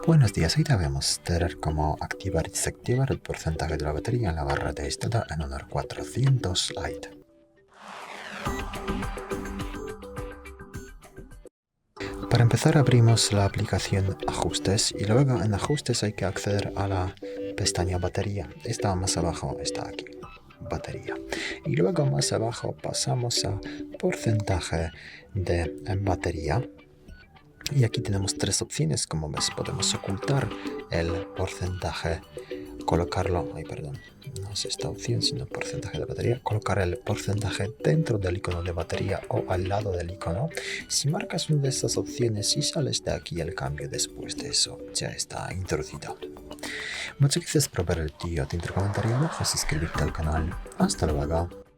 Buenos días, hoy te voy a mostrar cómo activar y desactivar el porcentaje de la batería en la barra de estado en honor 400 Lite. Para empezar abrimos la aplicación Ajustes y luego en Ajustes hay que acceder a la pestaña Batería. Está más abajo, está aquí, Batería. Y luego más abajo pasamos a porcentaje de batería. Y aquí tenemos tres opciones, como ves, podemos ocultar el porcentaje, colocarlo, no es esta opción, sino porcentaje de batería, colocar el porcentaje dentro del icono de batería o al lado del icono. Si marcas una de estas opciones y sales de aquí, el cambio después de eso ya está introducido. Muchas gracias por ver el vídeo, te comentario abajo, suscribirte al canal. Hasta luego.